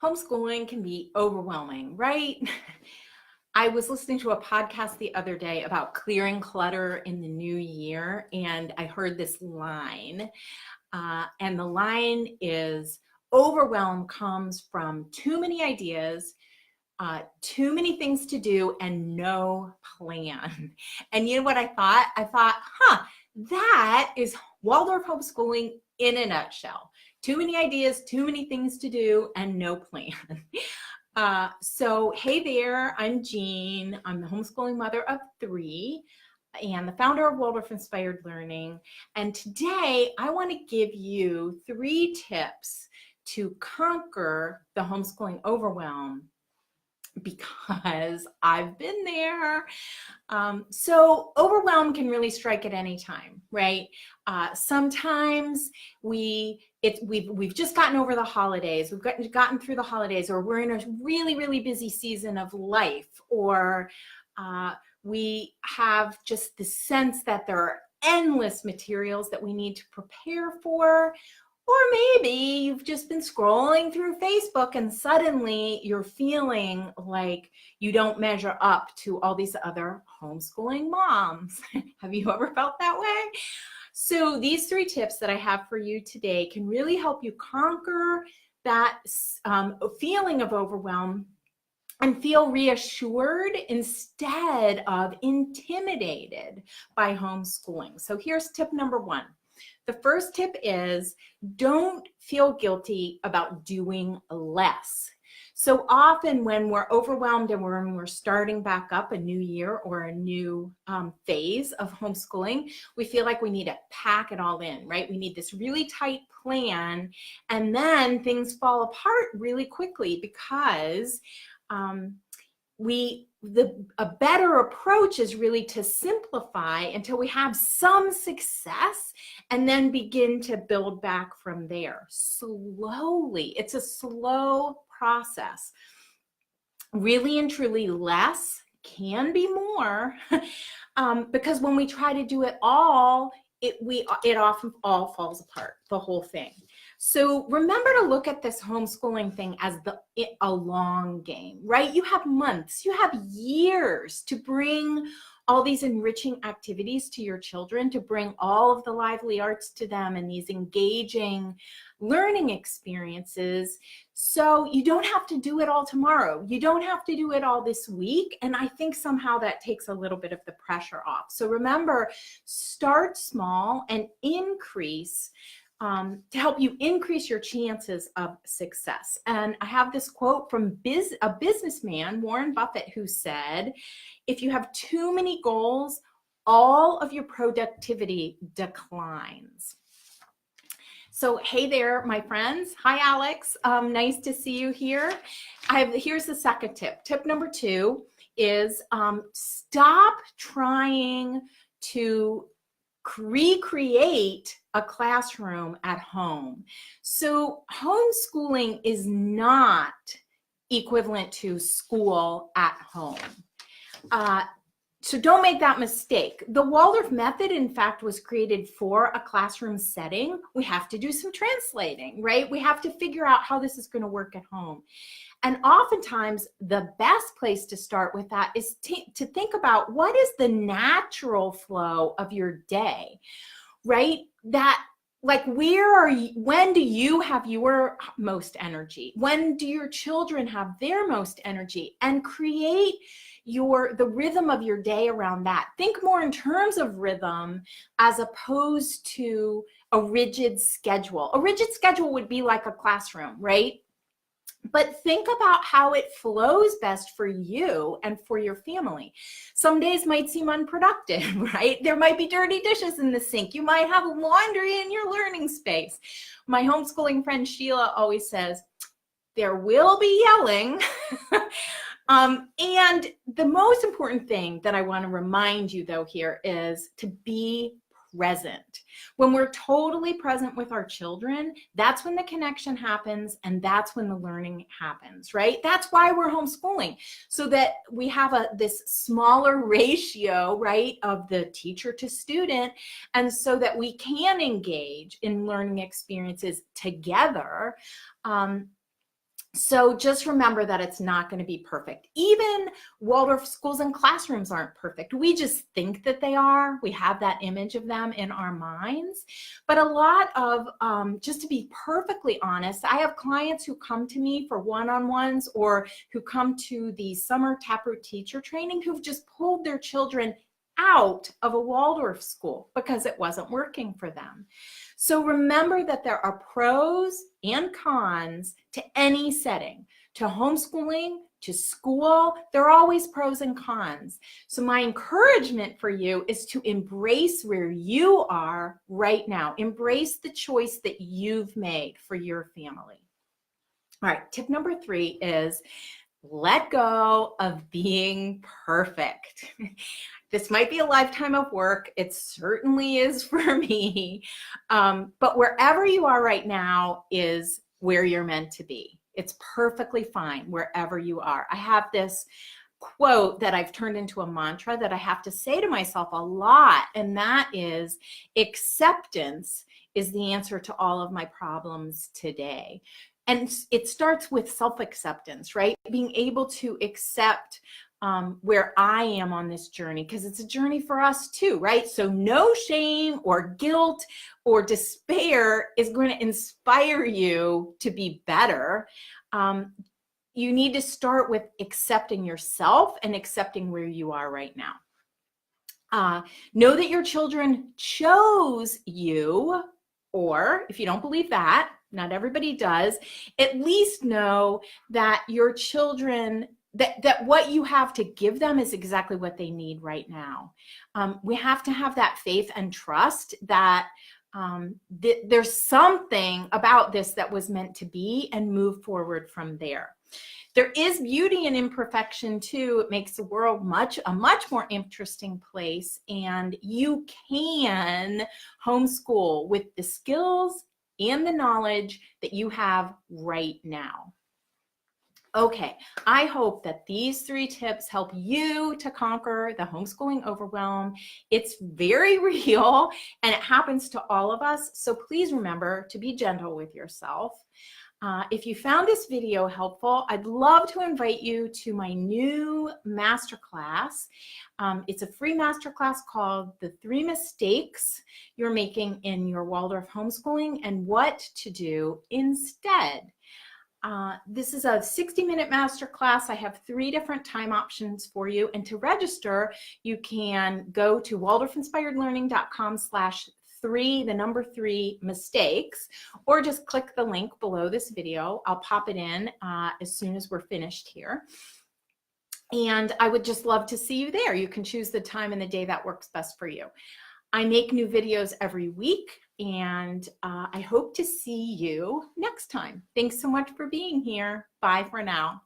Homeschooling can be overwhelming, right? I was listening to a podcast the other day about clearing clutter in the new year, and I heard this line. And the line is, overwhelm comes from too many ideas, too many things to do, and no plan. And you know what I thought? I thought, that is Waldorf homeschooling in a nutshell. Too many ideas, too many things to do, and no plan. So hey there, I'm Jean. I'm the homeschooling mother of 3 and the founder of Waldorf-Inspired Learning. And today I want to give you 3 tips to conquer the homeschooling overwhelm, because I've been there. So overwhelm can really strike at any time, right? Sometimes we've just gotten over the holidays, we've gotten through the holidays, or we're in a really, really busy season of life, or we have just the sense that there are endless materials that we need to prepare for. Or maybe you've just been scrolling through Facebook and suddenly you're feeling like you don't measure up to all these other homeschooling moms. Have you ever felt that way? So these 3 tips that I have for you today can really help you conquer that feeling of overwhelm and feel reassured instead of intimidated by homeschooling. So here's tip number 1. The first tip is, don't feel guilty about doing less. So often when we're overwhelmed and when we're starting back up a new year or a new phase of homeschooling, we feel like we need to pack it all in, right? We need this really tight plan, and then things fall apart really quickly because a better approach is really to simplify until we have some success and then begin to build back from there slowly. It's a slow process. Really and truly, less can be more because when we try to do it all, it often all falls apart, the whole thing. So remember to look at this homeschooling thing as a long game, right? You have months, you have years to bring all these enriching activities to your children, to bring all of the lively arts to them and these engaging learning experiences. So you don't have to do it all tomorrow. You don't have to do it all this week. And I think somehow that takes a little bit of the pressure off. So remember, start small and increase to help you increase your chances of success. And I have this quote from a businessman, Warren Buffett, who said, if you have too many goals, all of your productivity declines. So hey there, my friends. Hi, Alex. Nice to see you here. Here's the second tip. Tip number 2 is stop trying to recreate a classroom at home. So homeschooling is not equivalent to school at home. So don't make that mistake. The Waldorf method, in fact, was created for a classroom setting. We have to do some translating, right? We have to figure out how this is going to work at home. And oftentimes, the best place to start with that is to think about what is the natural flow of your day, right? When do you have your most energy? When do your children have their most energy? And create the rhythm of your day around that. Think more in terms of rhythm as opposed to a rigid schedule. A rigid schedule would be like a classroom, right? But think about how it flows best for you and for your family. Some days might seem unproductive, right? There might be dirty dishes in the sink. You might have laundry in your learning space. My homeschooling friend Sheila always says, there will be yelling. And the most important thing that I want to remind you, though, here is to be present. When we're totally present with our children, that's when the connection happens and that's when the learning happens, right? That's why we're homeschooling, so that we have this smaller ratio, right, of the teacher to student, and so that we can engage in learning experiences together. So just remember that it's not going to be perfect. Even Waldorf schools and classrooms aren't perfect. We just think that they are. We have that image of them in our minds. But a lot of, just to be perfectly honest, I have clients who come to me for one-on-ones or who come to the summer Taproot teacher training who've just pulled their children out of a Waldorf school because it wasn't working for them. So remember that there are pros and cons to any setting, to homeschooling, to school. There are always pros and cons. So my encouragement for you is to embrace where you are right now. Embrace the choice that you've made for your family. All right, tip number 3 is let go of being perfect. This might be a lifetime of work. It certainly is for me. But wherever you are right now is where you're meant to be. It's perfectly fine wherever you are. I have this quote that I've turned into a mantra that I have to say to myself a lot, and that is, acceptance is the answer to all of my problems today. And it starts with self-acceptance, right? Being able to accept where I am on this journey, because it's a journey for us too, right? So no shame or guilt or despair is going to inspire you to be better. You need to start with accepting yourself and accepting where you are right now. Know that your children chose you, or if you don't believe that, not everybody does, at least know that your children, that what you have to give them is exactly what they need right now. We have to have that faith and trust that there's something about this that was meant to be, and move forward from there. There is beauty in imperfection too. It makes the world a much more interesting place, and you can homeschool with the skills and the knowledge that you have right now. Okay, I hope that these 3 tips help you to conquer the homeschooling overwhelm. It's very real and it happens to all of us. So please remember to be gentle with yourself. If you found this video helpful, I'd love to invite you to my new masterclass. It's a free masterclass called The 3 Mistakes You're Making in Your Waldorf Homeschooling and What to Do Instead. This is a 60-minute masterclass. I have 3 different time options for you. And to register, you can go to waldorfinspiredlearning.com/3 mistakes, or just click the link below this video. I'll pop it in as soon as we're finished here. And I would just love to see you there. You can choose the time and the day that works best for you. I make new videos every week, and I hope to see you next time. Thanks so much for being here. Bye for now.